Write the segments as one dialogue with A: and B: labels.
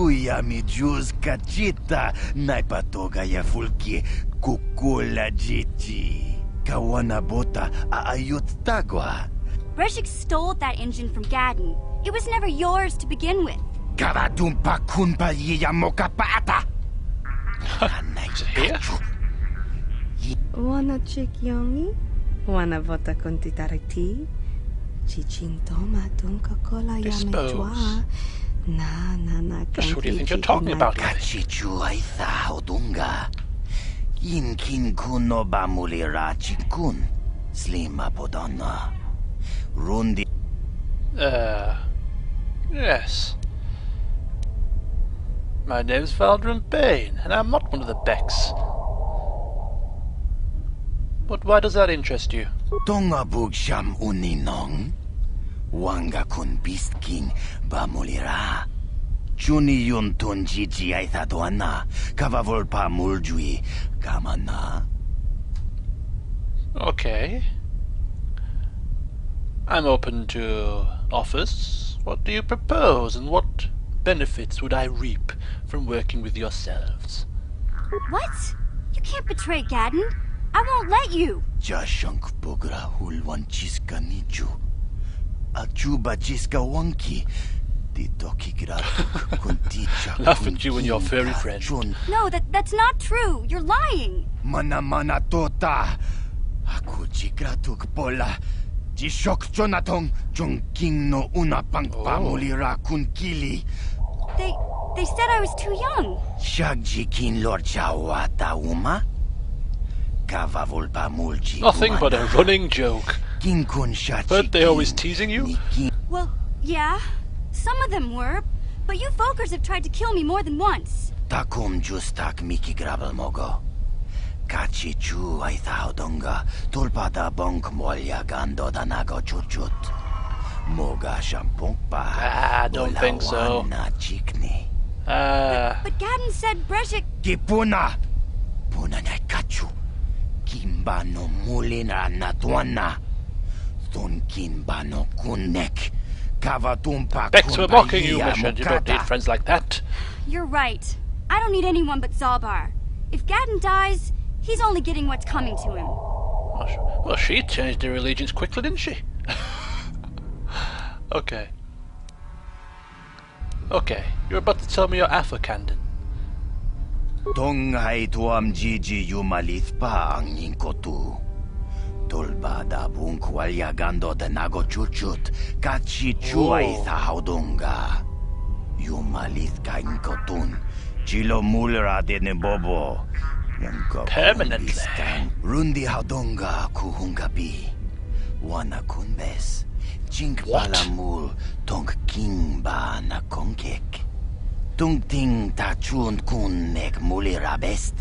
A: Kuya mi juz kachita naipatoga ya fulki kukula jiti. Kawana bota aayut tagwa.
B: Breshik stole that engine from Gadden. It was never yours to begin with.
A: Karadumpa kunpa yiya mokapata.
C: Here?
D: Wana chikyongi? Wana vota kuntitariti? Chichintoma tunka kola yamechwa. Na
C: Just who do you think you're talking about?
A: Kachichu aitha odunga. Inkin kuno bamulira chikun. Slima podonna. Rundi.
C: Yes. My name's Valdrin Bane, and I'm not one of the Becks. But why does that interest you?
A: Tonga bugsham uninong. Wanga kun beast king bamulira. Chuni yun tun jiji aitha doana. Kavavol muljui kamana.
C: Okay. I'm open to offers. What do you propose, and what benefits would I reap from working with yourselves?
B: What? You can't betray Gadden. I won't let you.
A: Jashank bogra hulwan chiska nichu. Achuba chiska wonki. Ditoki gratuk kunticha.
C: Laugh at you and your furry friend.
B: No, that's not true. You're lying.
A: Mana tota. Aku chikratuk pola. Jishok Jonathan Jongking no una pangpamulira kunkili.
B: They said I was too young.
A: Shagjikin Lord Chawata uma? Kavavulpa mulji.
C: Nothing but a running joke.
A: Kinkun shachi.
C: Weren't they always teasing you?
B: Well, yeah. Some of them were. But you folkers have tried to kill me more than once.
A: Takum justak miki grabel mogo. Kachichu aitha odonga. Tulpada bonk molya gando danago chuchut. Moga shampongpa.
C: I don't think so.
A: Chikni.
B: But Gadden said Breshik...
A: Kipuna! Puna na kachu. Kimba no mulina natuana. Thun kimba no kunek. Kavatumpa
C: Becks were mocking you, Mission. You don't need friends like that.
B: You're right. I don't need anyone but Zalbar. If Gadden dies, he's only getting what's coming to him.
C: Well, she changed her allegiance quickly, didn't she? Okay. Okay, you're about to tell me your Afro-Candon.
A: Tonghai tuam jiji yumalith pa ang yinkotu. Tulbada bunkwalya gando de nago chuchut. Kachi chuay haudunga. Yumalith ka inkotun. Chilo mulra de nebobo.
C: Permanently.
A: Rundi haudunga kuhungabi. Wana kunbes. Chink palamul tong king ba na konkek. Tung ting ta chun kun nek mulira best.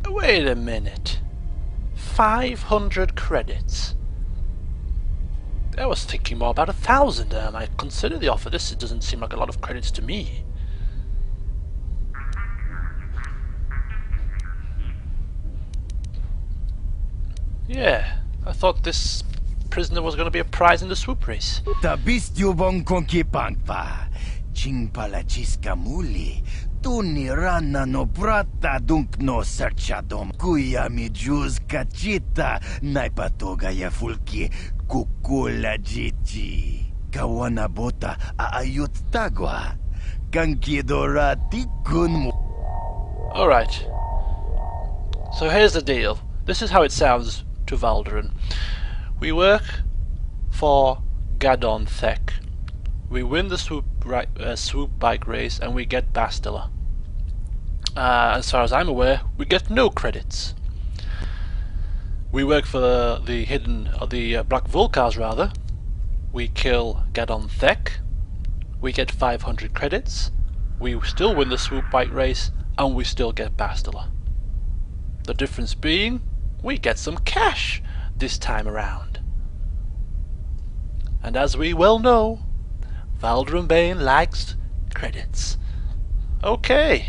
C: Wait a minute. 500 credits. I was thinking more about 1,000. I consider the offer. This doesn't seem like a lot of credits to me. Yeah, I thought this prisoner was going to be a prize in the swoop race.
A: Ta beast yubong konki pangpa. Ching pala chiska muli. Tuni rana no prata dunk no serchadom. Kuya mi juz kachita. Naipatoga ya fulki kukula jiti. Kawana bota aayut tagwa. Kankidora tikun.
C: Alright. So here's the deal. This is how it sounds to Valdrin. We work for Gadon Thek. We win the swoop bike race and we get Bastila. As far as I'm aware, we get no credits. We work for the hidden, or the Black Vulcars rather. We kill Gadon Thek. We get 500 credits. We still win the swoop bike race and we still get Bastila. The difference being, we get some cash this time around. And as we well know, Valdrin Bane likes credits. Okay.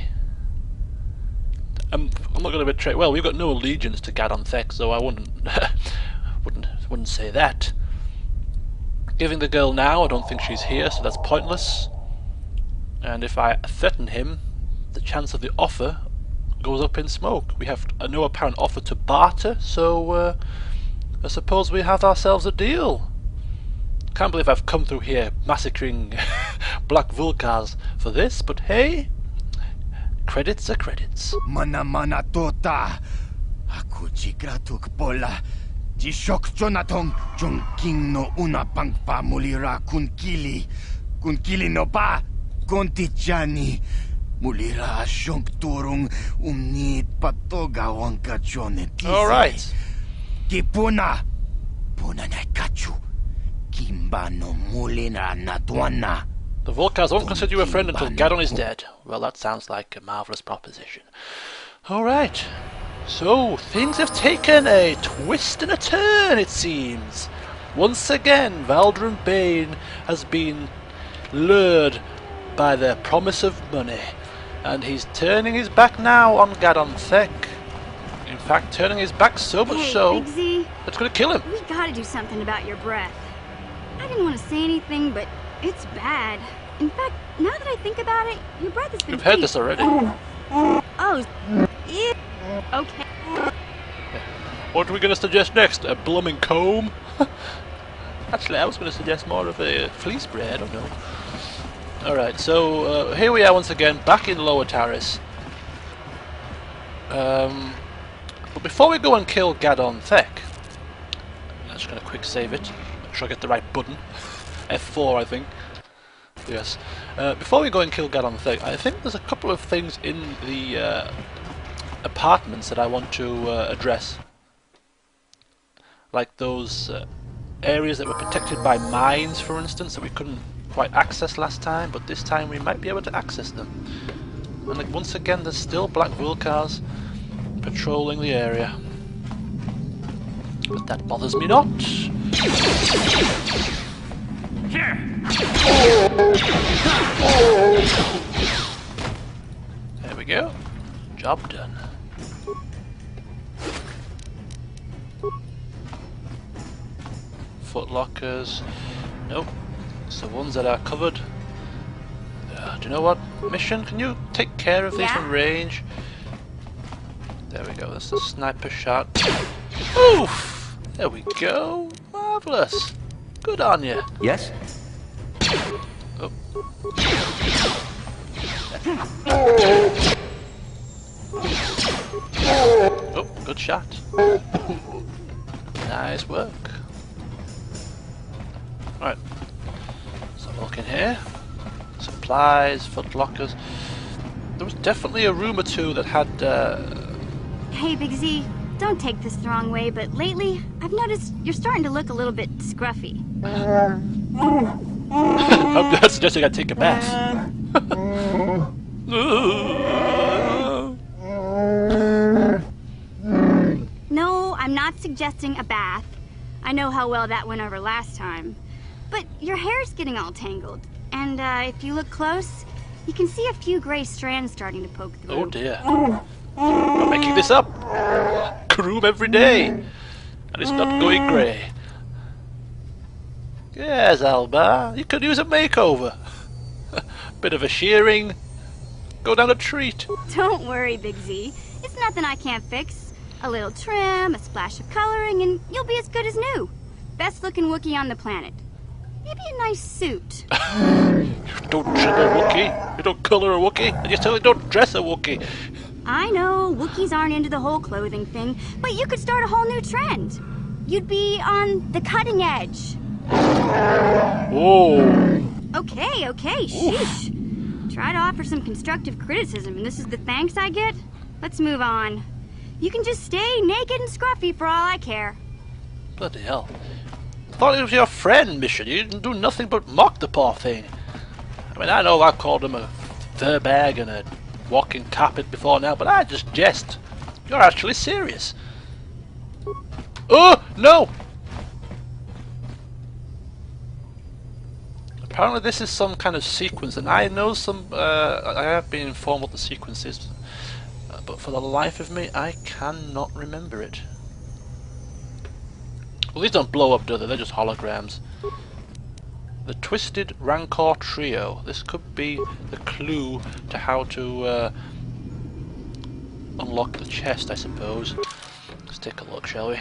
C: I'm not going to betray. Well, we've got no allegiance to Gadon Thek, so I wouldn't wouldn't say that. Giving the girl now, I don't think she's here, so that's pointless. And if I threaten him, the chance of the offer goes up in smoke. We have no apparent offer to barter, so I suppose we have ourselves a deal. Can't believe I've come through here massacring Black Vulkars for this, but hey, credits are credits.
A: Mana tota. Aku jigratuk pola. Jishok Jonathan Jungking no una pangpa mulira kunkili. Kunkili no ba. Kontichani. Mulira shonk turung umnit patoga wanka chonetisi.
C: Alright.
A: Kipuna. Puna na kachu. Kimba no mulina nadwana.
C: The Vulkars won't consider you a friend until Gadon is dead. Well, that sounds like a marvellous proposition. Alright. So, things have taken a twist and a turn, it seems. Once again, Valdrin Bane has been lured by the promise of money. And he's turning his back now on Gadon Thek. In fact, turning his back so much so,
B: Big Z,
C: it's going to kill him.
B: we gotta do something about your breath. I didn't want to say anything, but it's bad. In fact, now that I think about it, your breath has been
C: We've heard
B: pretty-
C: this already.
B: Oh, yeah. Okay.
C: What are we going to suggest next? A blooming comb? Actually, I was going to suggest more of a flea spray, I don't know. Alright, so here we are once again, back in Lower Taris. But before we go and kill Gadon Thek, I'm just going to quick save it, make sure I get the right button. F4, I think. Yes. Before we go and kill Gadon Thek, I think there's a couple of things in the apartments that I want to address. Like those areas that were protected by mines, for instance, that we couldn't quite access last time, but this time we might be able to access them. And like, once again, there's still Black Vulkars patrolling the area. But that bothers me not. There we go. Job done. Footlockers. Nope. It's the ones that are covered. Do you know what? Mission, can you take care of these
B: Yeah.
C: from range? There we go. That's the sniper shot. Oof! There we go. Marvellous. Good on you.
E: Yes?
C: Oh. Oh, good shot. Nice work. Right. So look in here. Supplies, footlockers. There was definitely a room or two that had
B: Hey, Big Z, don't take this the wrong way, but lately I've noticed you're starting to look a little bit scruffy.
C: I'm not suggesting I take a bath.
B: No, I'm not suggesting a bath. I know how well that went over last time. But your hair's getting all tangled. And if you look close, you can see a few gray strands starting to poke through.
C: Oh dear. I'm not making this up. Groom every day. And it's not going grey. Yes, Alba, you could use a makeover. Bit of a shearing. Go down a treat.
B: Don't worry, Big Z. It's nothing I can't fix. A little trim, a splash of coloring, and you'll be as good as new. Best looking Wookiee on the planet. Maybe a nice suit.
C: Don't trim a Wookiee. You don't colour a Wookiee. And you certainly don't dress a Wookiee.
B: I know, Wookiees aren't into the whole clothing thing, but you could start a whole new trend. You'd be on the cutting edge.
C: Whoa.
B: Okay, sheesh. Try to offer some constructive criticism, and this is the thanks I get? Let's move on. You can just stay naked and scruffy for all I care.
C: Bloody hell. I thought it was your friend, Mission. You didn't do nothing but mock the poor thing. I mean, I know I've called him a fur bag and a walking carpet before now, but I just jest. You're actually serious. Oh, no! Apparently this is some kind of sequence, and I know I have been informed what the sequence is, but for the life of me, I cannot remember it. Well, these don't blow up, do they? They're just holograms. The Twisted Rancor Trio. This could be the clue to how to unlock the chest, I suppose. Let's take a look, shall we?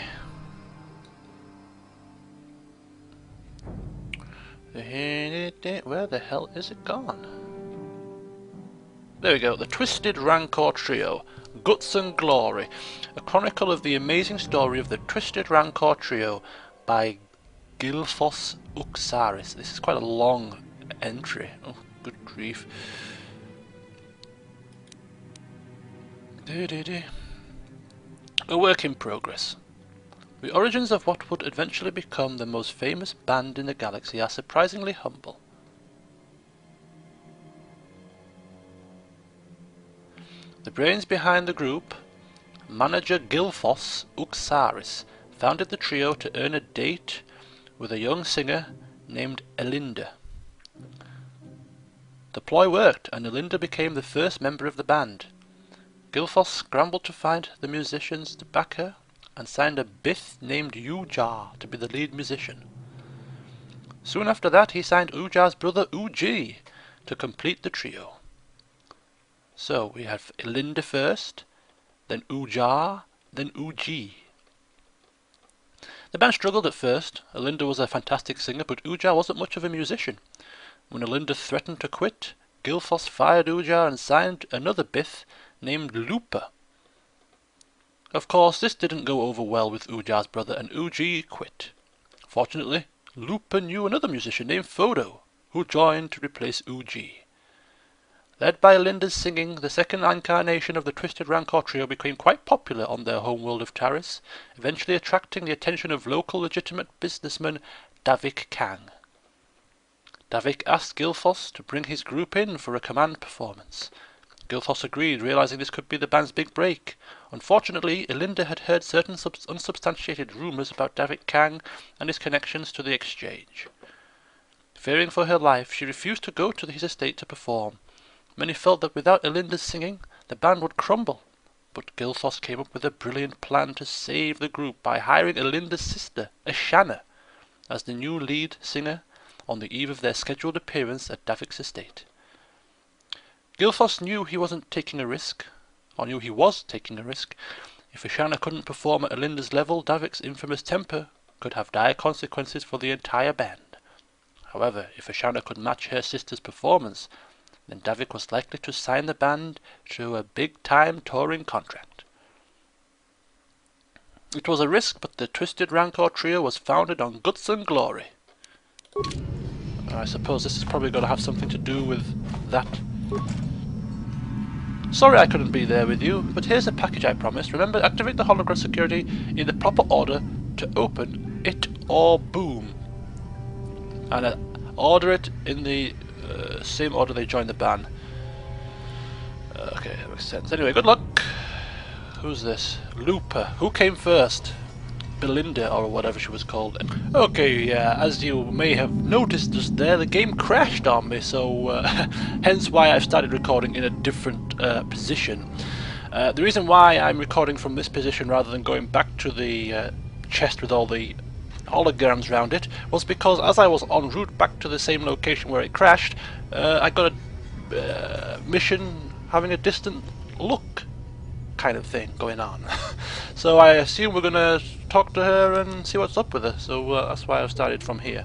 C: Where the hell is it gone? There we go, the Twisted Rancor Trio. Guts and Glory. A chronicle of the amazing story of the Twisted Rancor Trio by Gilfos Uxaris. This is quite a long entry. Oh, good grief. A work in progress. The origins of what would eventually become the most famous band in the galaxy are surprisingly humble. The brains behind the group, manager Gilfos Uxaris, founded the trio to earn a date with a young singer named Elinda. The ploy worked, and Elinda became the first member of the band. Gilfos scrambled to find the musicians to back her, and signed a Bith named Ujar to be the lead musician. Soon after that he signed Ujar's brother Uji to complete the trio. So we have Elinda first, then Ujar, then Uji. The band struggled at first. Elinda was a fantastic singer, but Ujar wasn't much of a musician. When Elinda threatened to quit, Gilfos fired Ujar and signed another Bith named Lupa. Of course, this didn't go over well with Ujar's brother, and Uji quit. Fortunately, Lupa knew another musician named Photo, who joined to replace Uji. Led by Elinda's singing, the second incarnation of the Twisted Rancor Trio became quite popular on their homeworld of Taris, eventually attracting the attention of local legitimate businessman Davik Kang. Davik asked Gilfos to bring his group in for a command performance. Gilfos agreed, realizing this could be the band's big break. Unfortunately, Elinda had heard certain unsubstantiated rumors about Davik Kang and his connections to the Exchange. Fearing for her life, she refused to go to his estate to perform. Many felt that without Elinda's singing, the band would crumble. But Gilfos came up with a brilliant plan to save the group by hiring Elinda's sister, Ashana, as the new lead singer on the eve of their scheduled appearance at Davik's estate. Gilfos knew he was taking a risk. If Ashana couldn't perform at Elinda's level, Davik's infamous temper could have dire consequences for the entire band. However, if Ashana could match her sister's performance, then Davik was likely to sign the band to a big-time touring contract. It was a risk, but the Twisted Rancor Trio was founded on guts and glory. I suppose this is probably going to have something to do with that. Sorry I couldn't be there with you, but here's a package I promised. Remember, activate the hologram security in the proper order to open it or boom. And order it in the same order they joined the band. Okay, that makes sense. Anyway, good luck. Who's this? Lupa. Who came first? Belinda, or whatever she was called. Okay, yeah, as you may have noticed just there, the game crashed on me, so hence why I've started recording in a different position. The reason why I'm recording from this position rather than going back to the chest with all the holograms around it was because as I was en route back to the same location where it crashed, I got a mission having a distant look kind of thing going on. So I assume we're going to talk to her and see what's up with her, so that's why I've started from here.